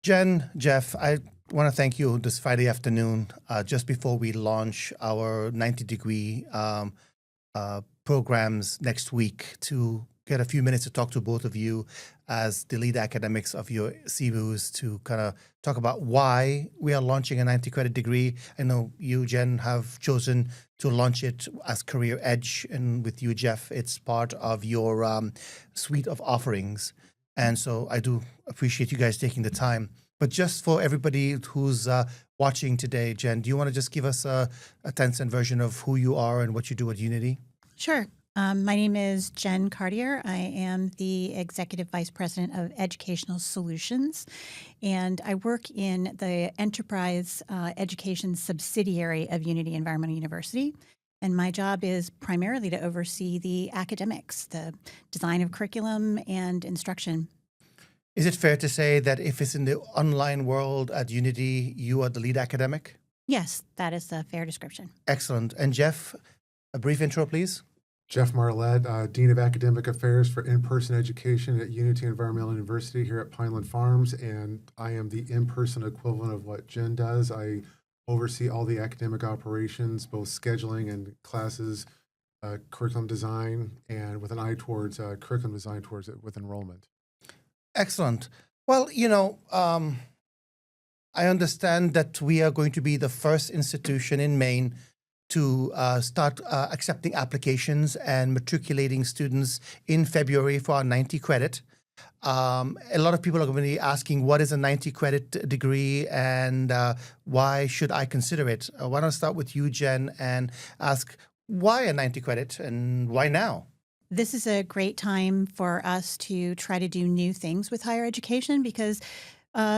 Jen, Jeff, I want to thank you this Friday afternoon, just before we launch our 90-degree programs next week, to get a few minutes to talk to both of you as the lead academics of your CBUs to kind of talk about why we are launching a 90 credit degree. I know you, Jen, have chosen to launch it as Career Edge, and with you, Jeff, it's part of your suite of offerings. And so I do appreciate you guys taking the time. But just for everybody who's watching today, Jen, do you want to just give us a 10-cent version of who you are and what you do at Unity? Sure. My name is Jen Cartier. I am the Executive Vice President of Educational Solutions, and I work in the Enterprise Education subsidiary of Unity Environmental University. And my job is primarily to oversee the academics, the design of curriculum and instruction. Is it fair to say that if it's in the online world at Unity, you are the lead academic? Yes, that is a fair description. Excellent. And Jeff, a brief intro, please. Jeff Marlette, Dean of Academic Affairs for In-Person Education at Unity Environmental University here at Pineland Farms, and I am the in-person equivalent of what Jen does. I oversee all the academic operations, both scheduling and classes, curriculum design, and with an eye towards curriculum design towards it with enrollment. Excellent. Well, I understand that we are going to be the first institution in Maine to start accepting applications and matriculating students in February for our 90 credit. A lot of people are going to be asking, what is a 90 credit degree and why should I consider it? Why don't I start with you, Jen, and ask why a 90 credit and why now? This is a great time for us to try to do new things with higher education because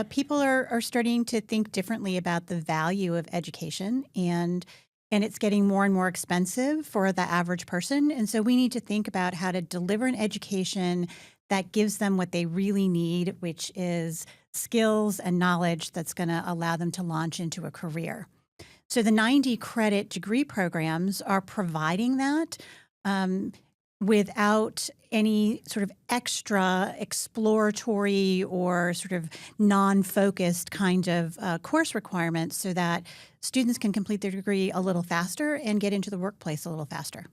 people are starting to think differently about the value of education, and it's getting more and more expensive for the average person. And so we need to think about how to deliver an education that gives them what they really need, which is skills and knowledge that's going to allow them to launch into a career. So the 90 credit degree programs are providing that without any sort of extra exploratory or sort of non-focused kind of course requirements so that students can complete their degree a little faster and get into the workplace a little faster.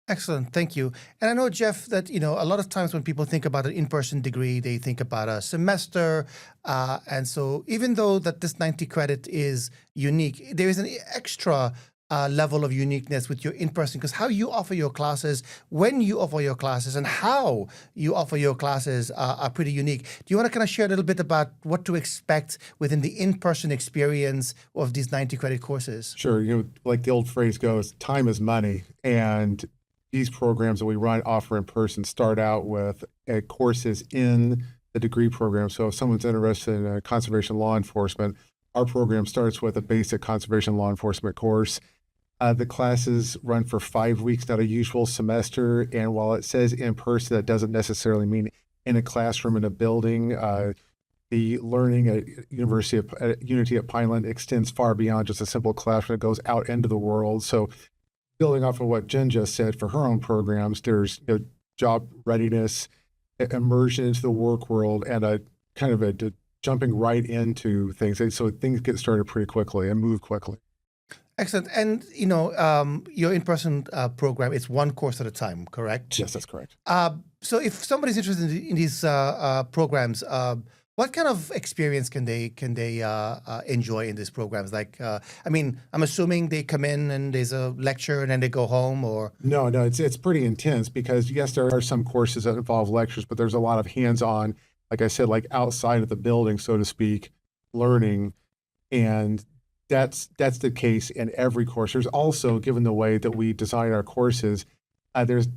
Excellent. Thank you. And I know, Jeff, that, a lot of times when people think about an in-person degree, they think about a semester. And so even though that this 90 credit is unique, there is an extra level of uniqueness with your in-person, because how you offer your classes, when you offer your classes, and how you offer your classes are pretty unique. Do you want to kind of share a little bit about what to expect within the in-person experience of these 90 credit courses? Sure. Like the old phrase goes, time is money. And these programs that we offer in person start out with courses in the degree program. So if someone's interested in conservation law enforcement, our program starts with a basic conservation law enforcement course. The classes run for 5 weeks, not a usual semester. And while it says in person, that doesn't necessarily mean in a classroom in a building. The learning at Unity at Pineland extends far beyond just a simple classroom. It goes out into the world. So building off of what Jen just said, for her own programs, there's job readiness, immersion into the work world, and a kind of a jumping right into things. And so things get started pretty quickly and move quickly. Excellent. And, your in-person program, it's one course at a time, correct? Yes, that's correct. So if somebody's interested in these programs, what kind of experience can they enjoy in these programs? Like, I'm assuming they come in and there's a lecture and then they go home, or? No, it's pretty intense because, yes, there are some courses that involve lectures, but there's a lot of hands-on, like I said, like outside of the building, so to speak, learning. And that's the case in every course. There's also, given the way that we design our courses, there's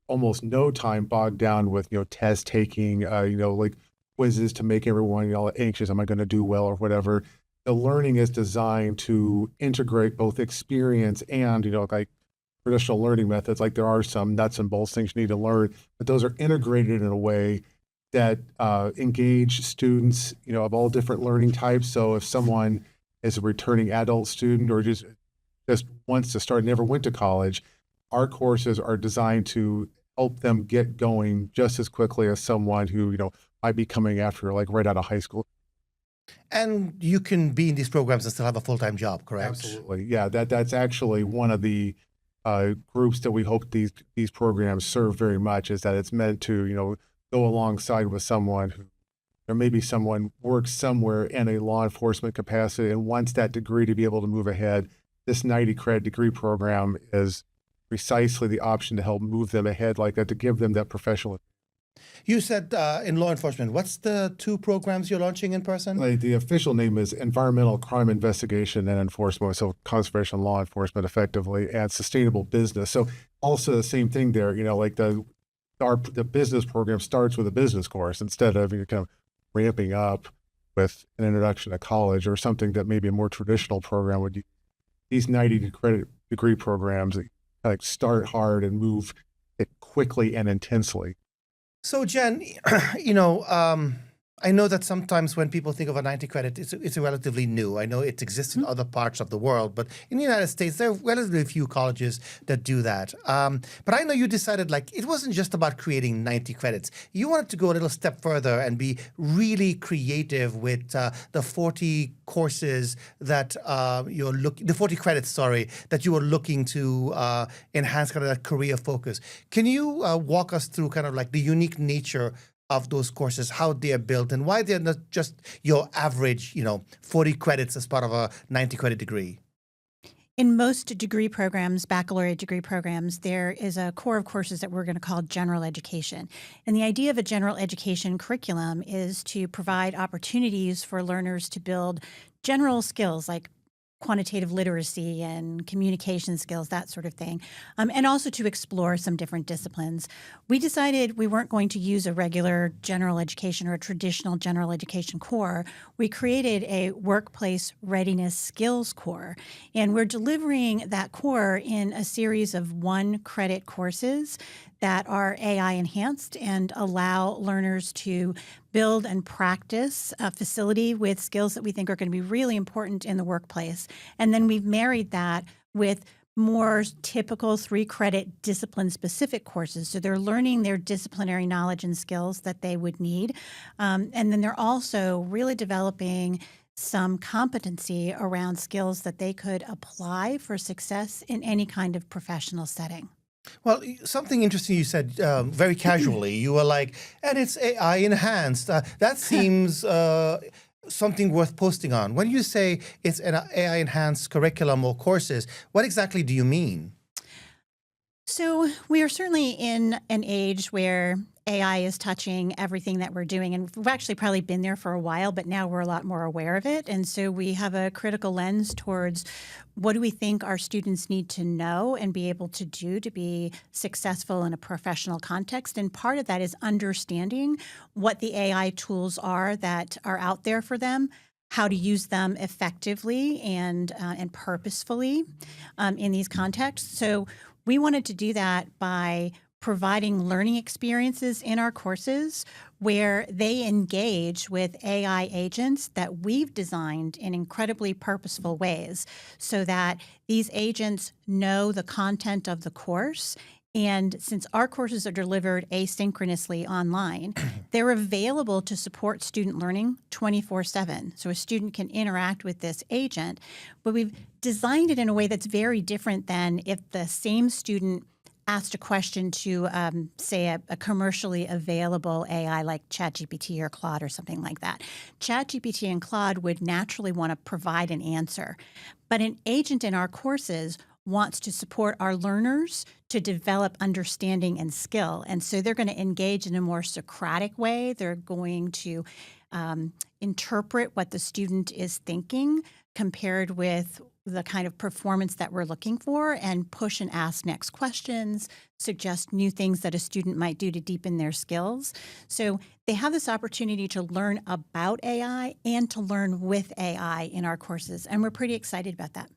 almost no time bogged down with, test taking, like quizzes to make everyone anxious. Am I going to do well or whatever? The learning is designed to integrate both experience and, like traditional learning methods. Like there are some nuts and bolts things you need to learn, but those are integrated in a way that engage students, of all different learning types. So if someone is a returning adult student or just wants to start, never went to college, our courses are designed to help them get going just as quickly as someone who, might be coming after like right out of high school. And you can be in these programs and still have a full-time job, correct? Absolutely. Yeah, that's actually one of the groups that we hope these programs serve very much, is that it's meant to, go alongside with someone who, or maybe someone works somewhere in a law enforcement capacity and wants that degree to be able to move ahead. This 90 credit degree program is precisely the option to help move them ahead like that, to give them that professional. You said in law enforcement, what's the 2 programs you're launching in person? Like, the official name is Environmental Crime Investigation and Enforcement, so conservation law enforcement effectively, and sustainable business. So also the same thing there, like the business program starts with a business course instead of kind of ramping up with an introduction to college or something that maybe a more traditional program would use. These 90 credit degree programs that like start hard and move it quickly and intensely. So Jen, I know that sometimes when people think of a 90 credit, it's relatively new. I know it exists in other parts of the world, but in the United States, there are relatively few colleges that do that. But I know you decided it wasn't just about creating 90 credits. You wanted to go a little step further and be really creative with the 40 courses that the 40 credits, sorry, that you were looking to enhance kind of that career focus. Can you walk us through kind of the unique nature of those courses, how they are built, and why they're not just your average, 40 credits as part of a 90 credit degree? In most degree programs, baccalaureate degree programs, there is a core of courses that we're going to call general education. And the idea of a general education curriculum is to provide opportunities for learners to build general skills like quantitative literacy and communication skills, that sort of thing, and also to explore some different disciplines. We decided we weren't going to use a regular general education or a traditional general education core. We created a workplace readiness skills core, and we're delivering that core in a series of 1 credit courses that are AI enhanced and allow learners to build and practice a facility with skills that we think are going to be really important in the workplace. And then we've married that with more typical 3 credit discipline specific courses. So they're learning their disciplinary knowledge and skills that they would need. And then they're also really developing some competency around skills that they could apply for success in any kind of professional setting. Well, something interesting you said very casually. You were like, and it's AI enhanced. That seems something worth posting on. When you say it's an AI enhanced curriculum or courses, what exactly do you mean? So we are certainly in an age where AI is touching everything that we're doing. And we've actually probably been there for a while, but now we're a lot more aware of it. And so we have a critical lens towards what do we think our students need to know and be able to do to be successful in a professional context. And part of that is understanding what the AI tools are that are out there for them, how to use them effectively and purposefully in these contexts. So we wanted to do that by providing learning experiences in our courses where they engage with AI agents that we've designed in incredibly purposeful ways so that these agents know the content of the course. And since our courses are delivered asynchronously online, they're available to support student learning 24/7. So a student can interact with this agent, but we've designed it in a way that's very different than if the same student asked a question to, say, a commercially available AI like ChatGPT or Claude or something like that. ChatGPT and Claude would naturally want to provide an answer. But an agent in our courses wants to support our learners to develop understanding and skill. And so they're going to engage in a more Socratic way. They're going to interpret what the student is thinking compared with the kind of performance that we're looking for and push and ask next questions, suggest new things that a student might do to deepen their skills. So they have this opportunity to learn about AI and to learn with AI in our courses. And we're pretty excited about that.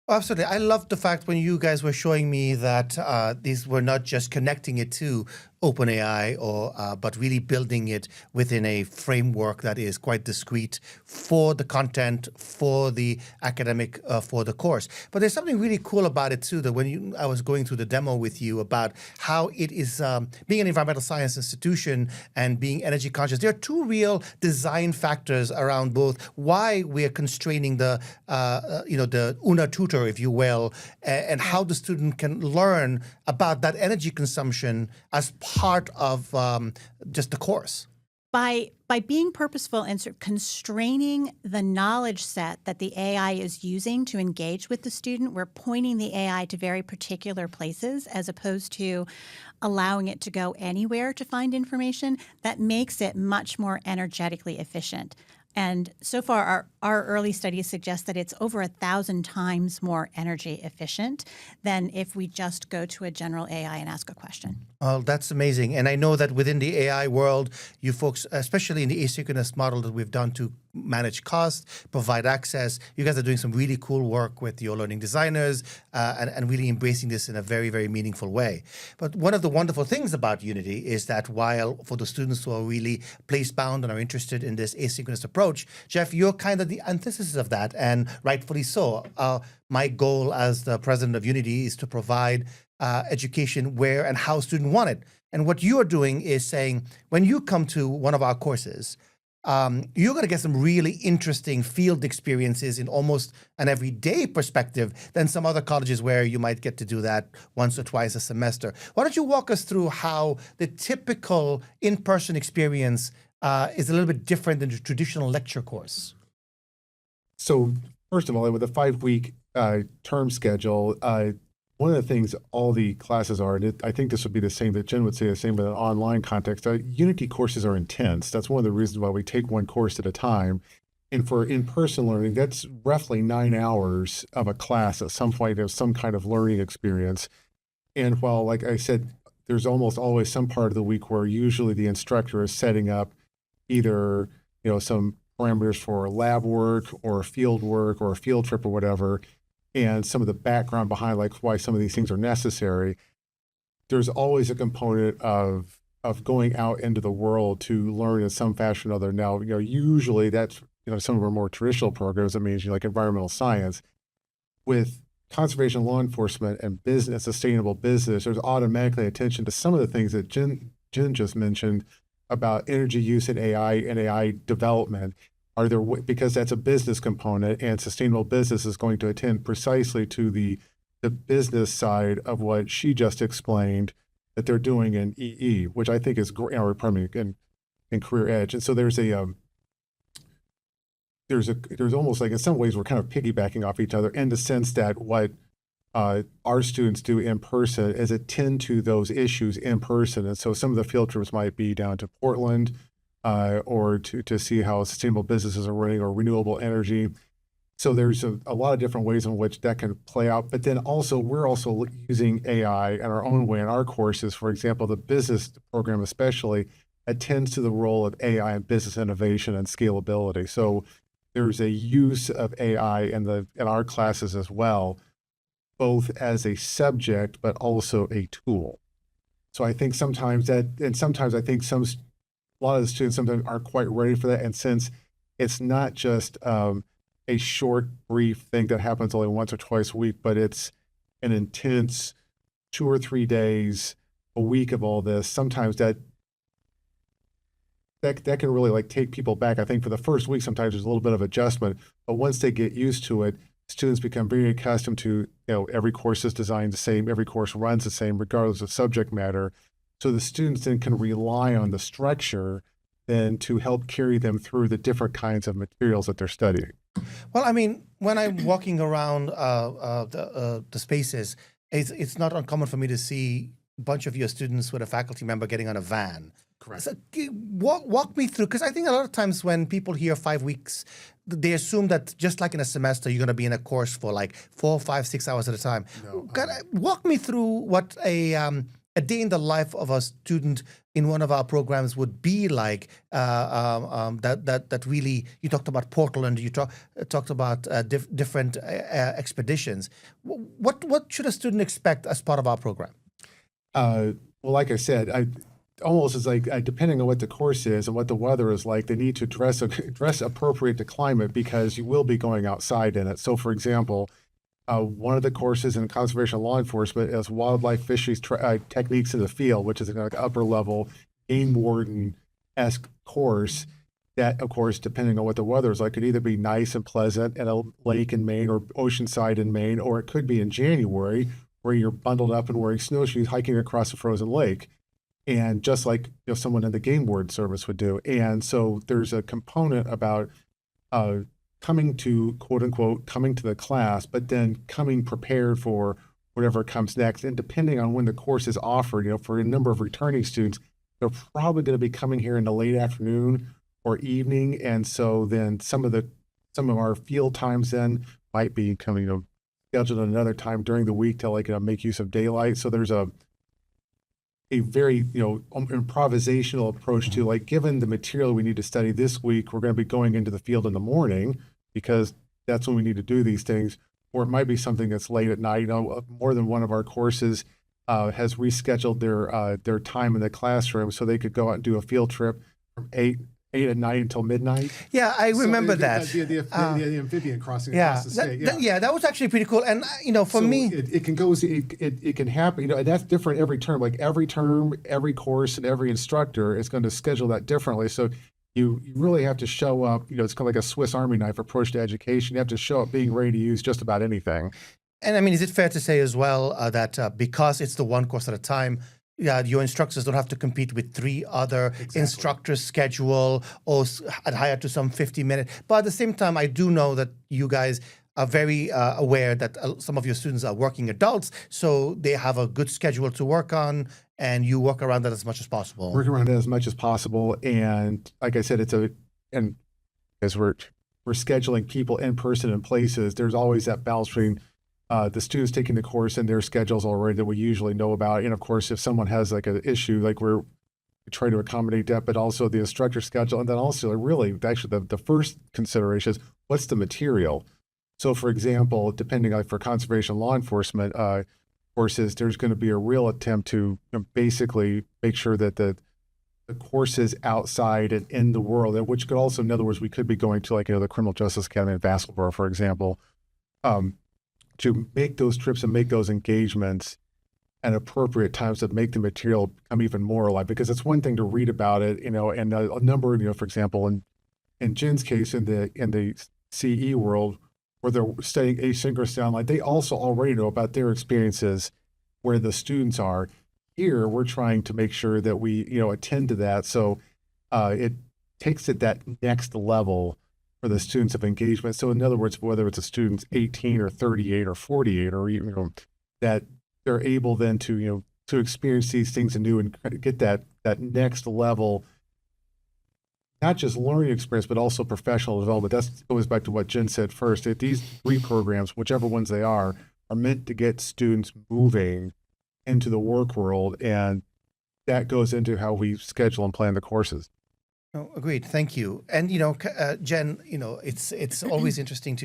Absolutely. I loved the fact when you guys were showing me that these were not just connecting it to OpenAI, but really building it within a framework that is quite discrete for the content, for the academic, for the course. But there's something really cool about it too, that when I was going through the demo with you about how it is being an environmental science institution and being energy conscious. There are two real design factors around both why we are constraining the UNA tutor, if you will, and how the student can learn about that energy consumption as part of just the course. By being purposeful and sort of constraining the knowledge set that the AI is using to engage with the student, we're pointing the AI to very particular places as opposed to allowing it to go anywhere to find information. That makes it much more energetically efficient. And so far, our early studies suggest that it's over 1,000 times more energy efficient than if we just go to a general AI and ask a question. Oh, that's amazing. And I know that within the AI world, you folks, especially in the asynchronous model that we've done to manage costs, provide access, you guys are doing some really cool work with your learning designers and really embracing this in a very, very meaningful way. But one of the wonderful things about Unity is that while for the students who are really place-bound and are interested in this asynchronous approach, Jeff, you're kind of the antithesis of that, and rightfully so. My goal as the president of Unity is to provide education where and how students want it. And what you are doing is saying, when you come to one of our courses, you're going to get some really interesting field experiences in almost an everyday perspective than some other colleges where you might get to do that once or twice a semester. Why don't you walk us through how the typical in-person experience is a little bit different than the traditional lecture course? So first of all, with a 5-week term schedule, one of the things all the classes are, and I think this would be the same, that Jen would say the same in an online context, Unity courses are intense. That's one of the reasons why we take one course at a time. And for in-person learning, that's roughly 9 hours of a class at some point of some kind of learning experience. And while, like I said, there's almost always some part of the week where usually the instructor is setting up either, some parameters for lab work or field work or a field trip or whatever, and some of the background behind like why some of these things are necessary, there's always a component of going out into the world to learn in some fashion or other. Now, usually that's, some of our more traditional programs, that means like environmental science. With conservation law enforcement and business, sustainable business, there's automatically attention to some of the things that Jen just mentioned about energy use in AI and AI development. Are there, because that's a business component, and sustainable business is going to attend precisely to the business side of what she just explained that they're doing in EE, which I think is great, or pardon me, in Career Edge. And so there's almost like, in some ways we're kind of piggybacking off each other in the sense that what our students do in person is attend to those issues in person. And so some of the field trips might be down to Portland, or to see how sustainable businesses are running, or renewable energy. So there's a lot of different ways in which that can play out. But then also, we're also using AI in our own way in our courses. For example, the business program especially attends to the role of AI in business innovation and scalability. So there's a use of AI in our classes as well, both as a subject, but also a tool. So I think sometimes a lot of the students sometimes aren't quite ready for that. And since it's not just a short, brief thing that happens only once or twice a week, but it's an intense 2 or 3 days, a week of all this, sometimes that can really like take people back. I think for the first week, sometimes there's a little bit of adjustment, but once they get used to it, students become very accustomed to, every course is designed the same, every course runs the same, regardless of subject matter. So the students then can rely on the structure then to help carry them through the different kinds of materials that they're studying. Well, I mean, when I'm walking around the spaces, it's not uncommon for me to see a bunch of your students with a faculty member getting on a van. Correct. So walk me through, because I think a lot of times when people hear 5 weeks, they assume that just like in a semester, you're going to be in a course for like 4, 5, 6 hours at a time. No, Walk me through what a day in the life of a student in one of our programs would be like. That really, you talked about Portland, you talked about different expeditions. What should a student expect as part of our program? Well, like I said, almost is like depending on what the course is and what the weather is like, they need to dress appropriate to climate because you will be going outside in it. So, for example, one of the courses in conservation law enforcement is wildlife fisheries techniques in the field, which is an upper level game warden-esque course that, of course, depending on what the weather is like, could either be nice and pleasant at a lake in Maine or oceanside in Maine, or it could be in January where you're bundled up and wearing snowshoes hiking across a frozen lake. And just like someone in the game warden service would do. And so there's a component about coming to, quote unquote, coming to the class, but then coming prepared for whatever comes next. And depending on when the course is offered, for a number of returning students, they're probably going to be coming here in the late afternoon or evening. And so then some of our field times then might be coming, scheduled at another time during the week to make use of daylight. So there's a very, improvisational approach to given the material we need to study this week, we're going to be going into the field in the morning because that's when we need to do these things. Or it might be something that's late at night. More than one of our courses has rescheduled their time in the classroom so they could go out and do a field trip from 8 at night until midnight. Yeah, I remember that. The amphibian crossing across the state. That was actually pretty cool. And for me, it can go. It can happen. And that's different every term. Like every term, every course, and every instructor is going to schedule that differently. So you really have to show up. It's kind of like a Swiss Army knife approach to education. You have to show up being ready to use just about anything. And I mean, is it fair to say as well that because it's the one course at a time, your instructors don't have to compete with 3 other instructors' schedule or adhere to some 50-minute. But at the same time, I do know that you guys are very aware that some of your students are working adults, so they have a good schedule to work on, and you work around that as much as possible. Work around it as much as possible, and like I said, and as we're scheduling people in person in places, there's always that balance between the students taking the course and their schedules already that we usually know about. And of course, if someone has an issue, we try to accommodate that, but also the instructor schedule. And then also the first consideration is what's the material? So for example, depending for conservation law enforcement courses, there's going to be a real attempt to basically make sure that the course is outside and in the world, which could also, in other words, we could be going to the Criminal Justice Academy in Vassalboro, for example, to make those trips and make those engagements at appropriate times to make the material become even more alive. Because it's one thing to read about it, and a number, for example, in Jen's case, in the CE world, where they're studying asynchronous online, they also already know about their experiences where the students are. Here, we're trying to make sure that we, attend to that. So it takes it that next level for the students of engagement. So in other words, whether it's a student's 18 or 38 or 48, or even, that they're able then to, to experience these things anew and get that next level, not just learning experience, but also professional development. That goes back to what Jen said first, that these 3 programs, whichever ones they are meant to get students moving into the work world. And that goes into how we schedule and plan the courses. Oh, agreed. Thank you. And Jen, it's always interesting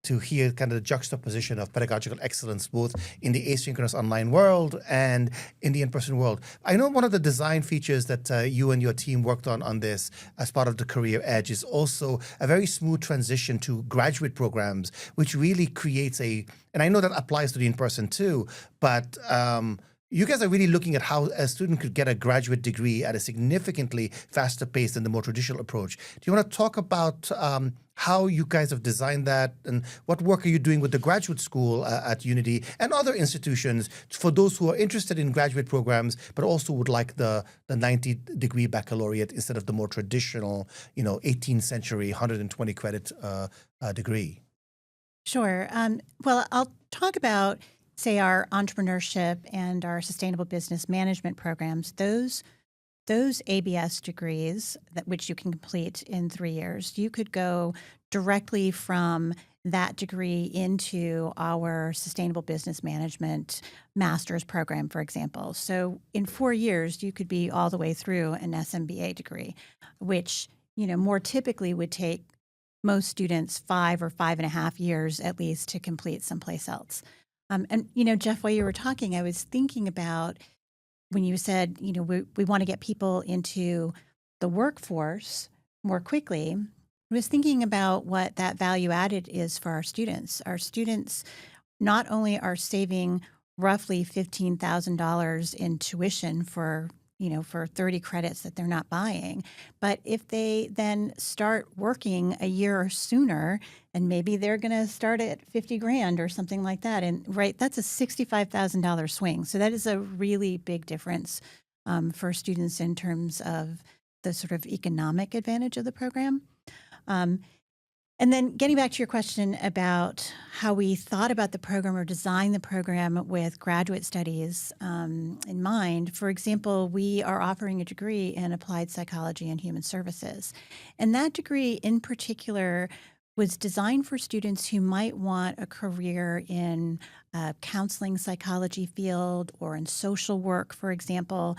to hear kind of the juxtaposition of pedagogical excellence both in the asynchronous online world and in the in-person world. I know one of the design features that you and your team worked on this as part of the Career Edge is also a very smooth transition to graduate programs, which really creates and I know that applies to the in-person too, but you guys are really looking at how a student could get a graduate degree at a significantly faster pace than the more traditional approach. Do you want to talk about how you guys have designed that, and what work are you doing with the graduate school at Unity and other institutions for those who are interested in graduate programs, but also would like the 90-degree baccalaureate instead of the more traditional, 18th century 120 credit degree? Sure. Well, I'll talk about, say, our entrepreneurship and our sustainable business management programs. Those ABS degrees, which you can complete in 3 years, you could go directly from that degree into our sustainable business management master's program, for example. So in 4 years, you could be all the way through an SMBA degree, which more typically would take most students 5 or 5.5 years at least to complete someplace else. And Jeff, while you were talking, I was thinking about when you said, we want to get people into the workforce more quickly, I was thinking about what that value added is for our students. Our students not only are saving roughly $15,000 in tuition for 30 credits that they're not buying, but if they then start working a year sooner, and maybe they're going to start at 50 grand or something like that, and that's a $65,000 swing. So that is a really big difference for students in terms of the sort of economic advantage of the program. And then getting back to your question about how we thought about the program or designed the program with graduate studies in mind. For example, we are offering a degree in applied psychology and human services. And that degree in particular was designed for students who might want a career in counseling psychology field or in social work, for example.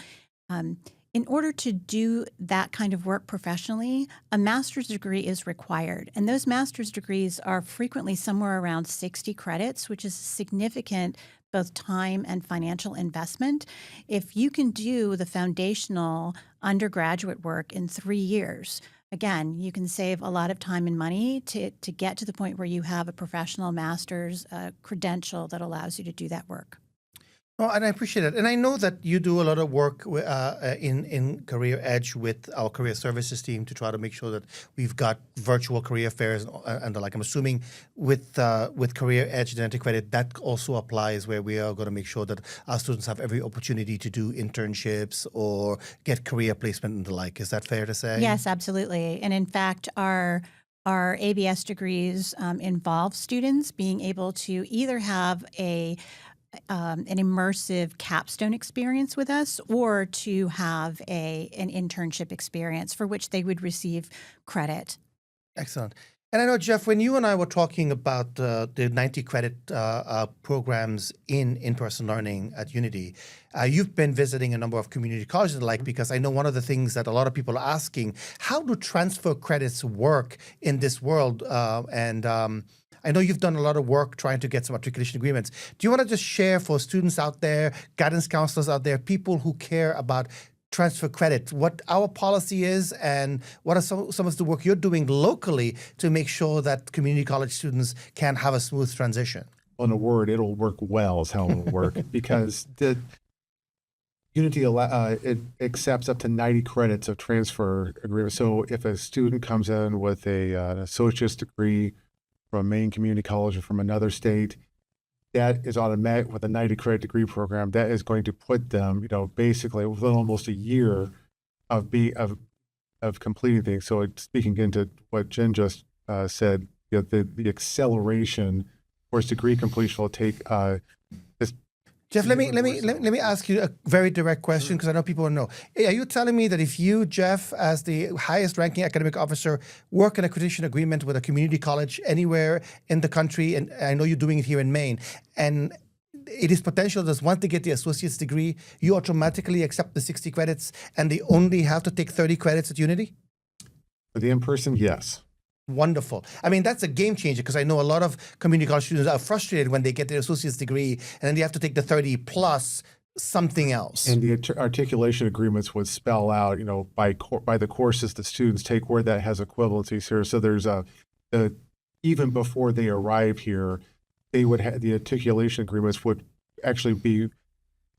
In order to do that kind of work professionally, a master's degree is required. And those master's degrees are frequently somewhere around 60 credits, which is significant both time and financial investment. If you can do the foundational undergraduate work in 3 years, again, you can save a lot of time and money to get to the point where you have a professional master's credential that allows you to do that work. Oh, and I appreciate it. And I know that you do a lot of work in Career Edge with our career services team to try to make sure that we've got virtual career fairs and the like. I'm assuming with Career Edge Identity Credit, that also applies where we are going to make sure that our students have every opportunity to do internships or get career placement and the like. Is that fair to say? Yes, absolutely. And in fact, our ABS degrees involve students being able to either have an immersive capstone experience with us, or to have an internship experience for which they would receive credit. Excellent. And I know, Jeff, when you and I were talking about the 90 credit programs in in-person learning at Unity, you've been visiting a number of community colleges and the like, because I know one of the things that a lot of people are asking, how do transfer credits work in this world? I know you've done a lot of work trying to get some articulation agreements. Do you want to just share for students out there, guidance counselors out there, people who care about transfer credit, what our policy is and what are some of the work you're doing locally to make sure that community college students can have a smooth transition? Well, in a word, it'll work well is how it'll work because the Unity it accepts up to 90 credits of transfer agreement. So if a student comes in with an associate's degree from Maine Community College or from another state, that is automatic with a 90 credit degree program. That is going to put them, basically within almost a year of completing things. So it's speaking into what Jen just said, the acceleration towards degree completion will take. Jeff, let me ask you a very direct question because I know people want to know. Are you telling me that if you, Jeff, as the highest ranking academic officer, work an accreditation agreement with a community college anywhere in the country, and I know you're doing it here in Maine, and it is potential that once they get the associate's degree, you automatically accept the 60 credits and they only have to take 30 credits at Unity? For the in-person, yes. Wonderful. I mean, that's a game changer because I know a lot of community college students are frustrated when they get their associate's degree and then they have to take the 30 plus something else. And the articulation agreements would spell out, by the courses the students take where that has equivalencies here. So there's even before they arrive here, they would have the articulation agreements would actually be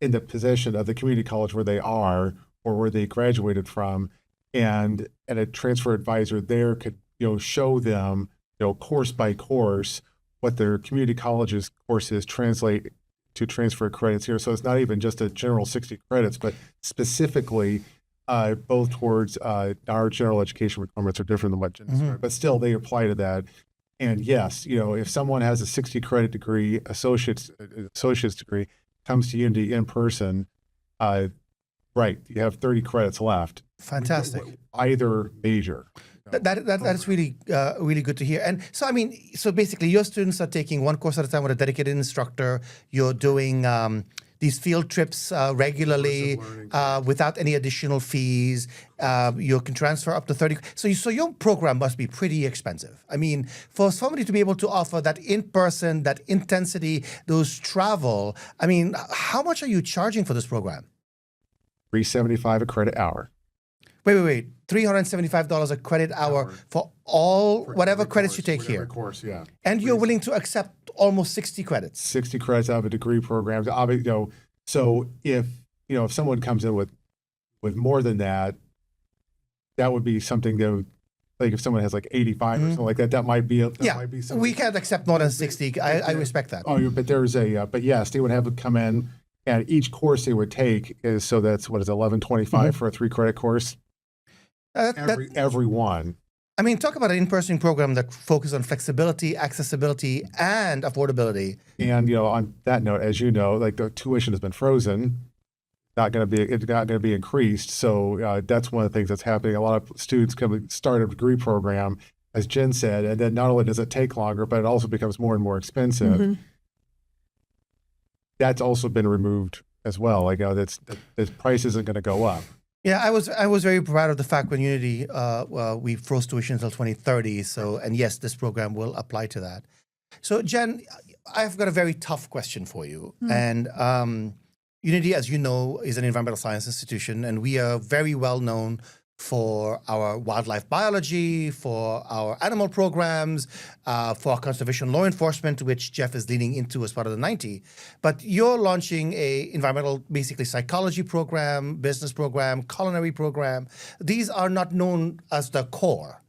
in the possession of the community college where they are or where they graduated from, and a transfer advisor there could show them, course by course, what their community college's courses translate to transfer credits here. So it's not even just a general 60 credits, but specifically both towards our general education requirements are different than what Jen described, but still they apply to that. And yes, if someone has a 60 credit degree, associate's degree, comes to Unity in person, right, you have 30 credits left. Fantastic. Either major. That is really really good to hear. And so basically your students are taking one course at a time with a dedicated instructor. You're doing these field trips regularly without any additional fees. You can transfer up to 30. So your program must be pretty expensive. I mean, for somebody to be able to offer that in-person, that intensity, those travel, I mean, how much are you charging for this program? $375 a credit hour. Wait. $375 a credit hour for all whatever credits you take Whatever here. course, yeah. And you're willing to accept almost 60 credits. 60 credits out of a degree program. So if someone comes in with more than that, that would be something that would, like if someone has like 85 or something like that, that might be something. We can't accept more than 60. I respect that. Oh, but but yes, they would have to come in, and each course they would take is, so that's what is $11.25 for a 3-credit course. Every one. I mean, talk about an in-person program that focuses on flexibility, accessibility, and affordability. And on that note, as you know, like the tuition has been frozen, it's not going to be increased. So that's one of the things that's happening. A lot of students start a degree program, as Jen said, and then not only does it take longer, but it also becomes more and more expensive. That's also been removed as well. Like the price isn't going to go up. Yeah, I was very proud of the fact when Unity we froze tuition until 2030. So, and yes, this program will apply to that. So, Jen, I've got a very tough question for you. And Unity, as you know, is an environmental science institution, and we are very well known for our wildlife biology, for our animal programs, for our conservation law enforcement, which Jeff is leaning into as part of the 90. But you're launching a environmental, basically psychology program, business program, culinary program. These are not known as the core.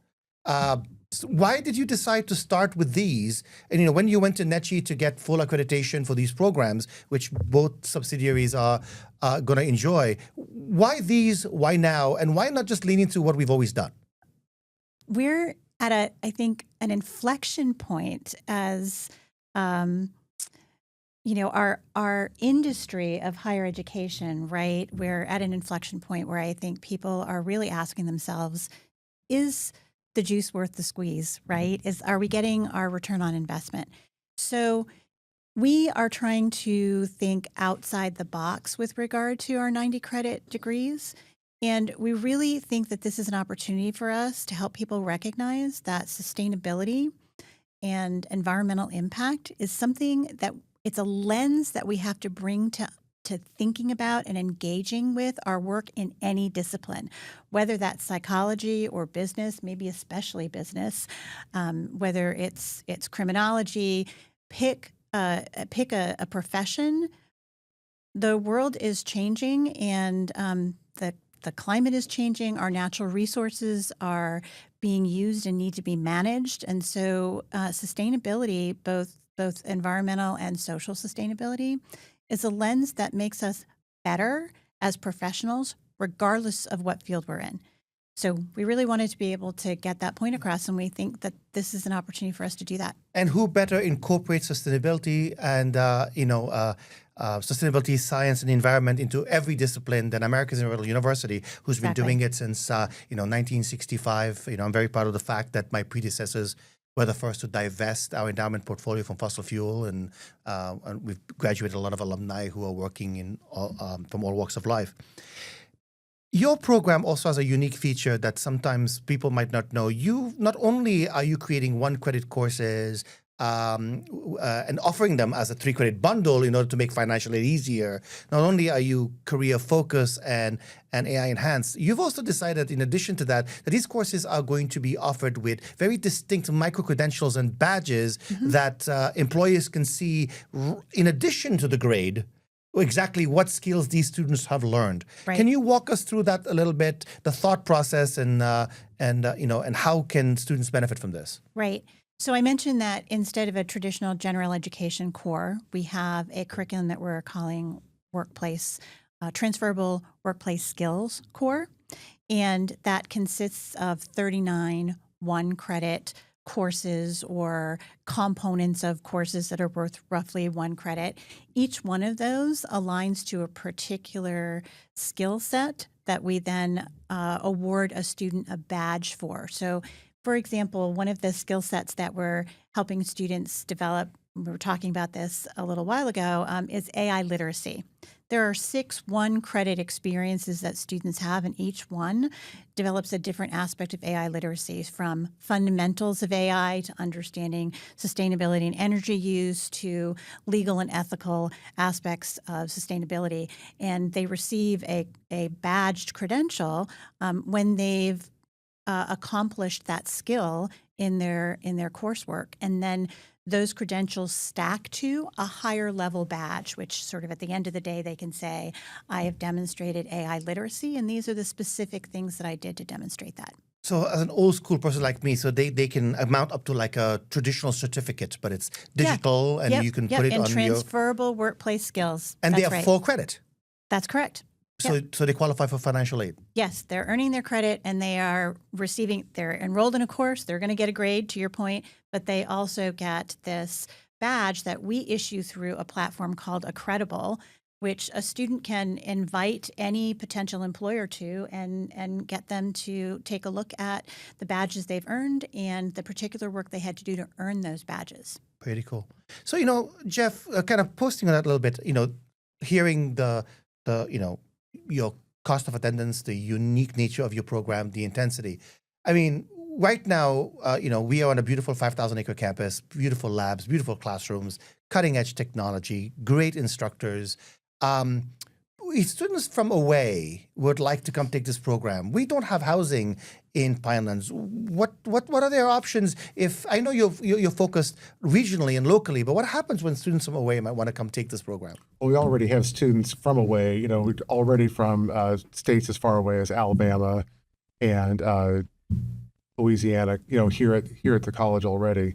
Why did you decide to start with these? And when you went to NECHE to get full accreditation for these programs, which both subsidiaries are going to enjoy, why these? Why now? And why not just lean into what we've always done? We're at I think, an inflection point as our industry of higher education, right? We're at an inflection point where I think people are really asking themselves, is the juice worth the squeeze, right? Are we getting our return on investment? So we are trying to think outside the box with regard to our 90 credit degrees. And we really think that this is an opportunity for us to help people recognize that sustainability and environmental impact is something that it's a lens that we have to bring to thinking about and engaging with our work in any discipline, whether that's psychology or business, maybe especially business, whether it's criminology. Pick a profession. The world is changing, and the climate is changing. Our natural resources are being used and need to be managed, and so sustainability, both environmental and social sustainability, is a lens that makes us better as professionals, regardless of what field we're in. So we really wanted to be able to get that point across, and we think that this is an opportunity for us to do that. And who better incorporates sustainability and sustainability, science, and environment into every discipline than American University, who's been doing it since 1965. I'm very proud of the fact that my predecessors were the first to divest our endowment portfolio from fossil fuel, and we've graduated a lot of alumni who are working from all walks of life. Your program also has a unique feature that sometimes people might not know. Not only are you creating 1-credit courses and offering them as a 3-credit bundle in order to make financial aid easier, not only are you career focused and AI enhanced, you've also decided, in addition to that these courses are going to be offered with very distinct micro-credentials and badges that employers can see in addition to the grade exactly what skills these students have learned. Right. Can you walk us through that a little bit, the thought process, and how can students benefit from this? Right. So I mentioned that instead of a traditional general education core, we have a curriculum that we're calling transferable workplace skills core, and that consists of 39 1-credit courses or components of courses that are worth roughly 1 credit. Each one of those aligns to a particular skill set that we then award a student a badge for. So, for example, one of the skill sets that we're helping students develop, we were talking about this a little while ago, is AI literacy. There are 6 one-credit experiences that students have, and each one develops a different aspect of AI literacy, from fundamentals of AI to understanding sustainability and energy use to legal and ethical aspects of sustainability. And they receive a badged credential when they've accomplished that skill in their coursework, and then those credentials stack to a higher level badge, which sort of at the end of the day they can say, I have demonstrated AI literacy, and these are the specific things that I did to demonstrate that. So as an old school person like me, so they can amount up to like a traditional certificate, but it's digital and you can put it and on transferable workplace skills. and That's they have right. full credit. That's correct. So they qualify for financial aid. Yes, they're earning their credit, and they're enrolled in a course, they're going to get a grade, to your point, but they also get this badge that we issue through a platform called Accreditable, which a student can invite any potential employer to and get them to take a look at the badges they've earned and the particular work they had to do to earn those badges. Pretty cool. So, Jeff, kind of posting on that a little bit, hearing the your cost of attendance, the unique nature of your program, the intensity. I mean, right now, we are on a beautiful 5,000-acre campus, beautiful labs, beautiful classrooms, cutting-edge technology, great instructors. If students from away would like to come take this program, we don't have housing in Pinelands. What are their options? If I know you're focused regionally and locally, but what happens when students from away might want to come take this program? Well, we already have students from away, already from states as far away as Alabama and Louisiana, here at the college already,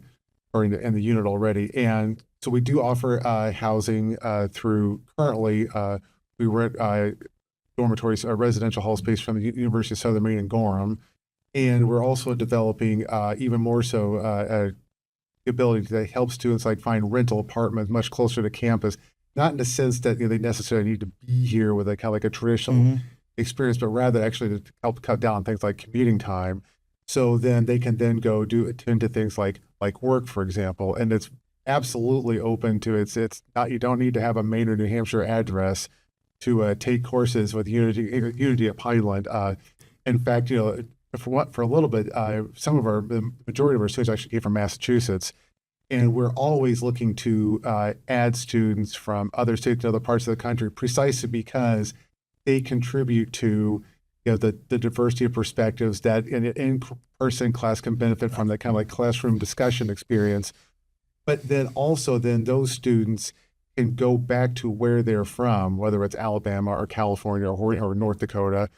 or in the unit already. And so we do offer housing through currently. We rent dormitories, residential hall space from the University of Southern Maine in Gorham. And we're also developing even more so the ability to help students find rental apartments much closer to campus, not in the sense that they necessarily need to be here with a kind of like a traditional experience, but rather actually to help cut down things like commuting time. So then they can then go attend to things like work, for example. And it's absolutely open to it's not, you don't need to have a Maine or New Hampshire address to take courses with Unity at Pineland. In fact, for a little bit, the majority of our students actually came from Massachusetts, and we're always looking to add students from other states and other parts of the country, precisely because they contribute to the diversity of perspectives that an in-person class can benefit from, that kind of like classroom discussion experience. But then also those students can go back to where they're from, whether it's Alabama or California or North Dakota,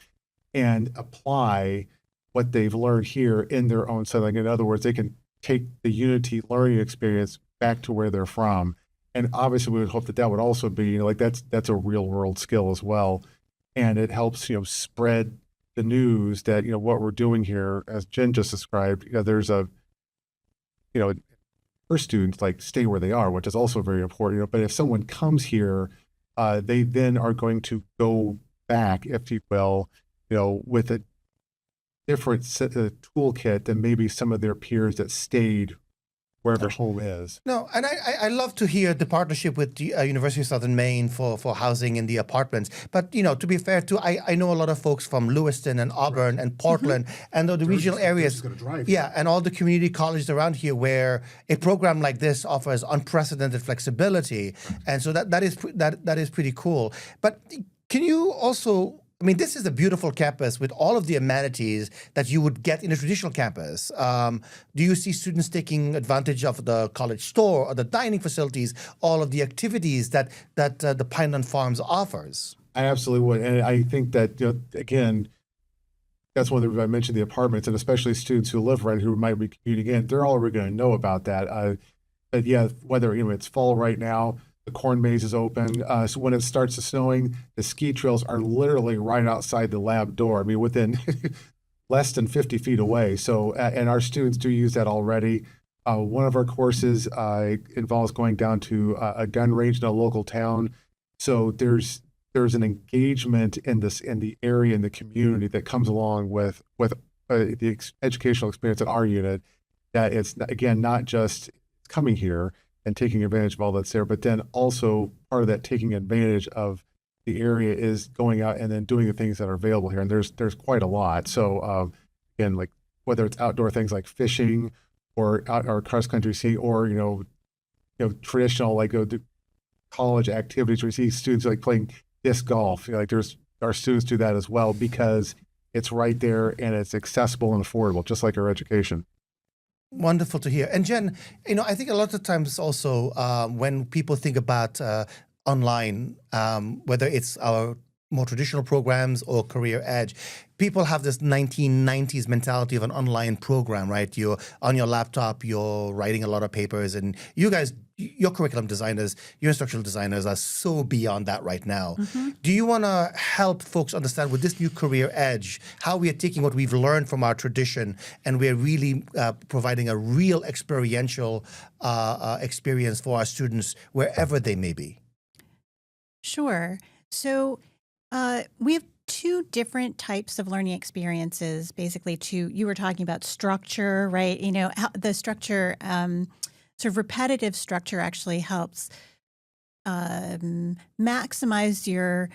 and apply what they've learned here in their own setting. In other words, they can take the Unity learning experience back to where they're from. And obviously we would hope that would also be, that's a real world skill as well. And it helps, spread the news that, what we're doing here, as Jen just described, there's for students, stay where they are, which is also very important. But if someone comes here, they then are going to go back, if you will, with a different toolkit than maybe some of their peers that stayed wherever home is. No, and I love to hear the partnership with the University of Southern Maine for housing in the apartments. But, to be fair too, I know a lot of folks from Lewiston and Auburn and Portland and the regional areas. Yeah, and all the community colleges around here where a program like this offers unprecedented flexibility. And so that is pretty cool. But can you also, this is a beautiful campus with all of the amenities that you would get in a traditional campus. Do you see students taking advantage of the college store or the dining facilities, all of the activities that the Pineland Farms offers? I absolutely would. And I think that, again, that's one of the reasons I mentioned the apartments, and especially students who live right, who might be commuting in, they're already going to know about that. But yeah, whether it's fall right now, the corn maze is open. So when it starts to snowing, the ski trails are literally right outside the lab door. Within less than 50 feet away. So, and our students do use that already. One of our courses involves going down to a gun range in a local town. So there's an engagement in the area, in the community that comes along with the educational experience at our unit. That it's, again, not just coming here and taking advantage of all that's there, but then also part of that taking advantage of the area is going out and then doing the things that are available here. And there's quite a lot. So again, like whether it's outdoor things like fishing or cross country skiing, or traditional like go to college activities. We see students like playing disc golf. Like our students do that as well because it's right there and it's accessible and affordable, just like our education. Wonderful to hear. And Jen, I think a lot of times also when people think about online, whether it's our more traditional programs or career edge, people have this 1990s mentality of an online program, right? You're on your laptop, you're writing a lot of papers, and you guys, your curriculum designers, your instructional designers are so beyond that right now. Mm-hmm. Do you want to help folks understand with this new career edge, how we are taking what we've learned from our tradition and we're really providing a real experiential experience for our students wherever they may be? Sure. So we have two different types of learning experiences, basically. You were talking about structure, right? How the structure, sort of repetitive structure actually helps maximize your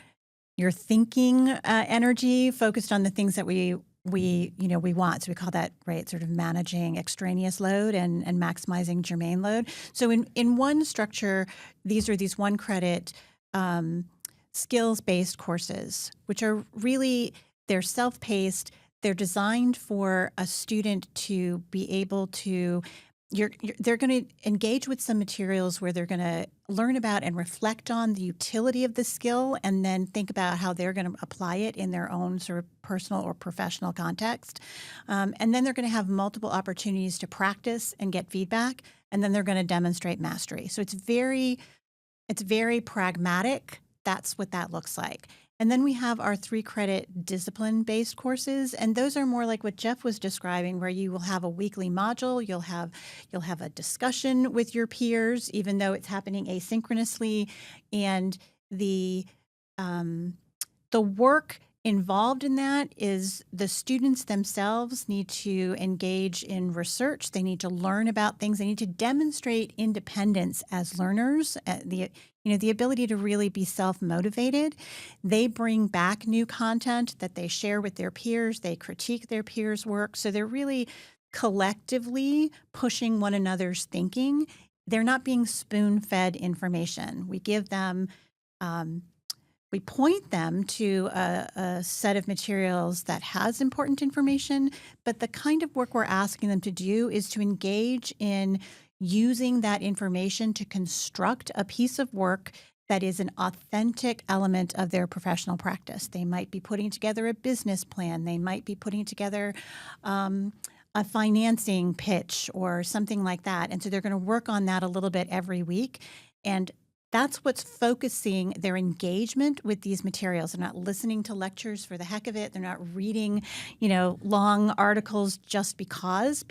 thinking energy focused on the things that we want. So we call that, right, sort of managing extraneous load and maximizing germane load. So in one structure, these are these 1 credit skills-based courses, which are really, they're self-paced. They're designed for a student to be able to, they're going to engage with some materials where they're going to learn about and reflect on the utility of the skill and then think about how they're going to apply it in their own sort of personal or professional context. And then they're going to have multiple opportunities to practice and get feedback, and then they're going to demonstrate mastery. So it's very pragmatic. That's what that looks like. And then we have our 3 credit discipline-based courses, and those are more like what Jeff was describing, where you will have a weekly module, you'll have a discussion with your peers, even though it's happening asynchronously, and the work involved in that is the students themselves need to engage in research. They need to learn about things. They need to demonstrate independence as learners, the ability to really be self-motivated. They bring back new content that they share with their peers. They critique their peers' work. So they're really collectively pushing one another's thinking. They're not being spoon-fed information. We give them we point them to a set of materials that has important information, but the kind of work we're asking them to do is to engage in using that information to construct a piece of work that is an authentic element of their professional practice. They might be putting together a business plan. They might be putting together a financing pitch or something like that. And so they're going to work on that a little bit every week. And that's what's focusing their engagement with these materials. They're not listening to lectures for the heck of it. They're not reading, long articles just because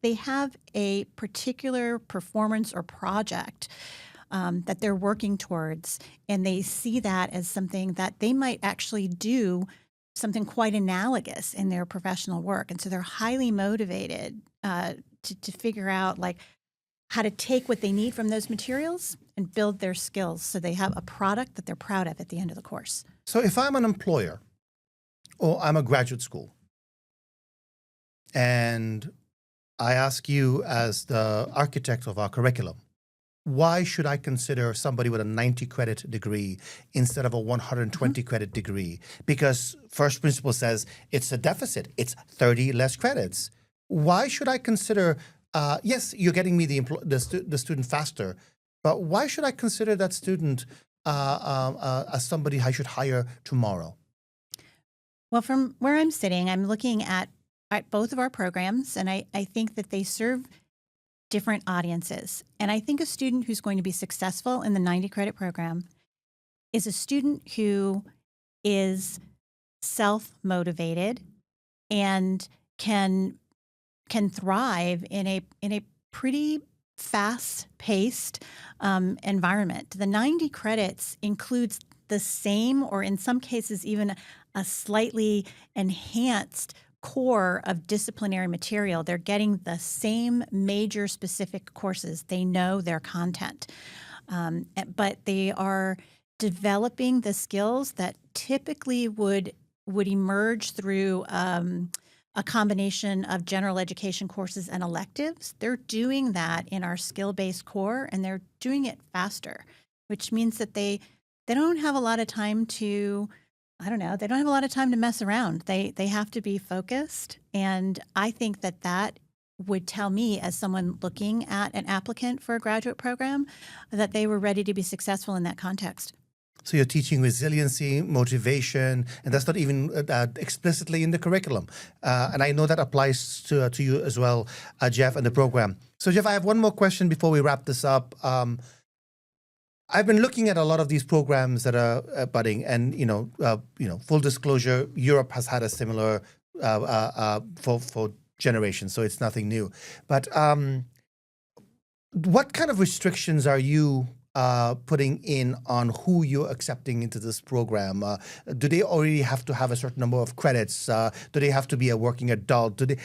they have a particular performance or project that they're working towards, and they see that as something that they might actually do something quite analogous in their professional work. And so they're highly motivated to figure out how to take what they need from those materials and build their skills so they have a product that they're proud of at the end of the course. So if I'm an employer or I'm a graduate school and I ask you as the architect of our curriculum, why should I consider somebody with a 90 credit degree instead of a 120 credit degree? Because first principle says it's a deficit. It's 30 less credits. Why should I consider yes, you're getting me the student faster, but why should I consider that student as somebody I should hire tomorrow? Well, from where I'm sitting, I'm looking at both of our programs, and I think that they serve different audiences. And I think a student who's going to be successful in the 90 credit program is a student who is self-motivated and can thrive in a pretty fast-paced environment. The 90 credits includes the same, or in some cases even a slightly enhanced core of disciplinary material. They're getting the same major specific courses. They know their content, but they are developing the skills that typically would emerge through a combination of general education courses and electives. They're doing that in our skill-based core, and they're doing it faster, which means that they don't have a lot of time to, I don't know, they don't have a lot of time to mess around. They have to be focused. And I think that would tell me, as someone looking at an applicant for a graduate program, that they were ready to be successful in that context. So you're teaching resiliency, motivation, and that's not even explicitly in the curriculum. And I know that applies to you as well, Jeff, and the program. So Jeff, I have one more question before we wrap this up. I've been looking at a lot of these programs that are budding, and full disclosure, Europe has had a similar for generations, so it's nothing new. But what kind of restrictions are you putting in on who you're accepting into this program? Do they already have to have a certain number of credits? Do they have to be a working adult? Do they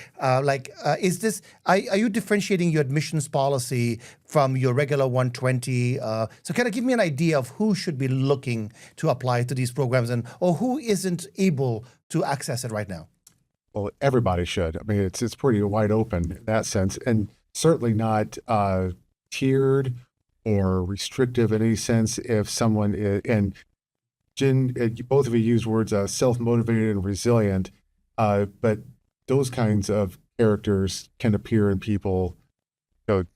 is this? Are you differentiating your admissions policy from your regular 120? So kind of give me an idea of who should be looking to apply to these programs, or who isn't able to access it right now. Well, everybody should. I mean, it's pretty wide open in that sense, and certainly not tiered or restrictive in any sense. If someone is, and Jen, both of you use words self-motivated and resilient, but those kinds of characters can appear in people, right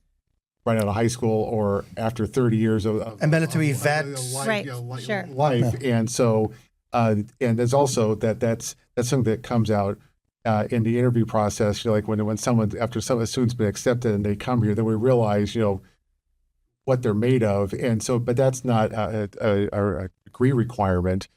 out of high school or after 30 years of military vets, right? Sure. Life, and so, and there's also that's something that comes out in the interview process. Like when someone, after a student's been accepted and they come here, then we realize what they're made of. And so, but that's not a degree requirement.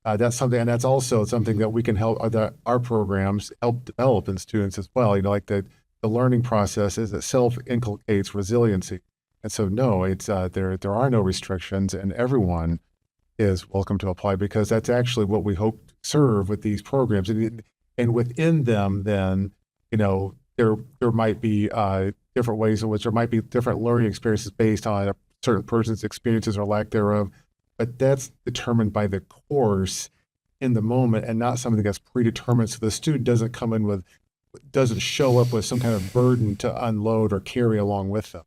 That's something, and that's also something that we can help, our programs help develop in students as well. Like the learning process is itself inculcates resiliency. And so no, it's there are no restrictions, and everyone is welcome to apply, because that's actually what we hope to serve with these programs. And within them, then, there might be different ways in which there might be different learning experiences based on a certain person's experiences or lack thereof, but that's determined by the course in the moment and not something that's predetermined. So the student doesn't show up with some kind of burden to unload or carry along with them.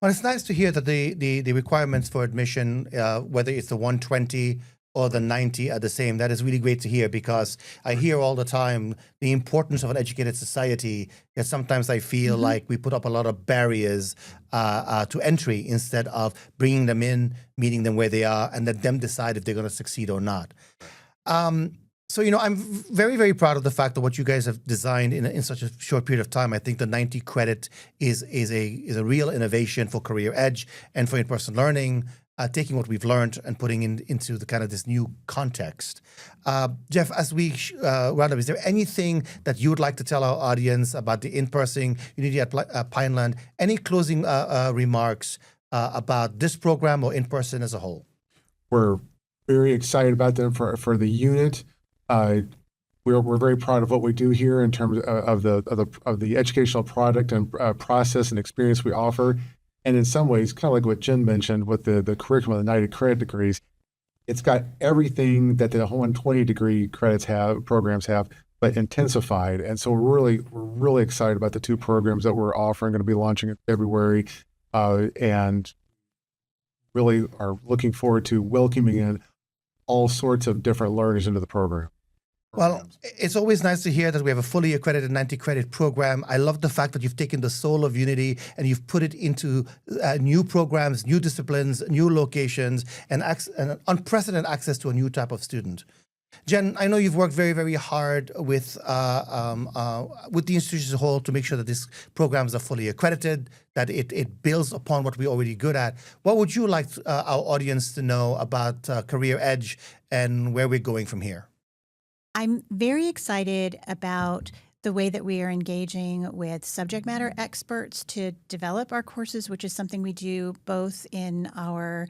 Well, it's nice to hear that the requirements for admission, whether it's the 120 or the 90, are the same. That is really great to hear, because I hear all the time the importance of an educated society, that sometimes I feel like we put up a lot of barriers to entry instead of bringing them in, meeting them where they are, and let them decide if they're going to succeed or not. So, I'm very, very proud of the fact that what you guys have designed in such a short period of time. I think the 90 credit is a real innovation for Career Edge and for in-person learning, taking what we've learned and putting into the kind of this new context. Jeff, as we round up, is there anything that you would like to tell our audience about the in-person Unity at Pineland? Any closing remarks about this program or in-person as a whole? We're very excited about them for the unit. We're very proud of what we do here in terms of the educational product and process and experience we offer. And in some ways, kind of like what Jen mentioned with the curriculum of the 90 credit degrees, it's got everything that the 120 degree programs have, but intensified. And so we're really excited about the two programs that we're offering, going to be launching in February, and really are looking forward to welcoming in all sorts of different learners into the program. Well, it's always nice to hear that we have a fully accredited 90 credit program. I love the fact that you've taken the soul of Unity and you've put it into new programs, new disciplines, new locations, and unprecedented access to a new type of student. Jen, I know you've worked very, very hard with the institution as a whole to make sure that these programs are fully accredited, that it builds upon what we're already good at. What would you like our audience to know about Career Edge and where we're going from here? I'm very excited about the way that we are engaging with subject matter experts to develop our courses, which is something we do both in our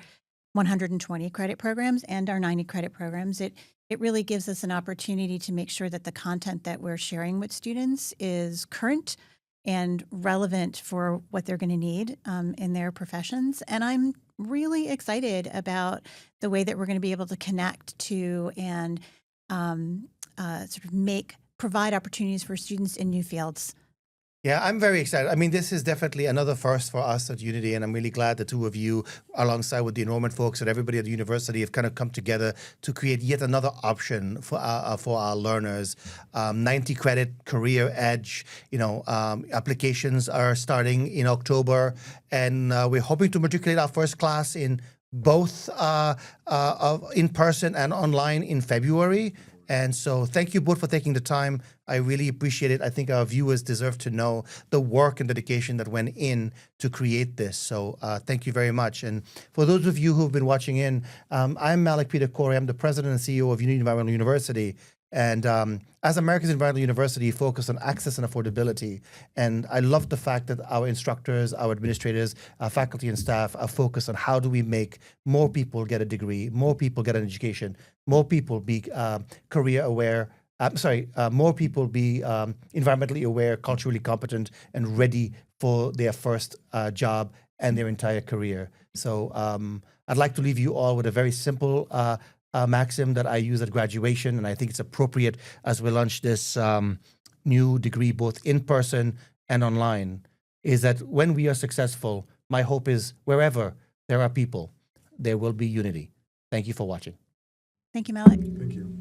120 credit programs and our 90 credit programs. It really gives us an opportunity to make sure that the content that we're sharing with students is current, and relevant for what they're going to need in their professions. And I'm really excited about the way that we're going to be able to connect to and sort of provide opportunities for students in new fields. Yeah, I'm very excited. I mean, this is definitely another first for us at Unity, and I'm really glad the two of you, alongside with the enrollment folks and everybody at the university, have kind of come together to create yet another option for our learners. 90 credit career edge. Applications are starting in October, and we're hoping to matriculate our first class in both in person and online in February. And so thank you both for taking the time. I really appreciate it. I think our viewers deserve to know the work and dedication that went in to create this. So thank you very much. And for those of you who've been watching in, I'm Melik Peter Khoury. I'm the president and CEO of Unity Environmental University. And as America's Environmental University, focus on access and affordability. And I love the fact that our instructors, our administrators, our faculty and staff are focused on how do we make more people get a degree, more people get an education, more people be career aware, more people be environmentally aware, culturally competent, and ready for their first job and their entire career. So I'd like to leave you all with a very simple maxim that I use at graduation, and I think it's appropriate as we launch this new degree, both in person and online, is that when we are successful, my hope is wherever there are people, there will be unity. Thank you for watching. Thank you, Melik. Thank you.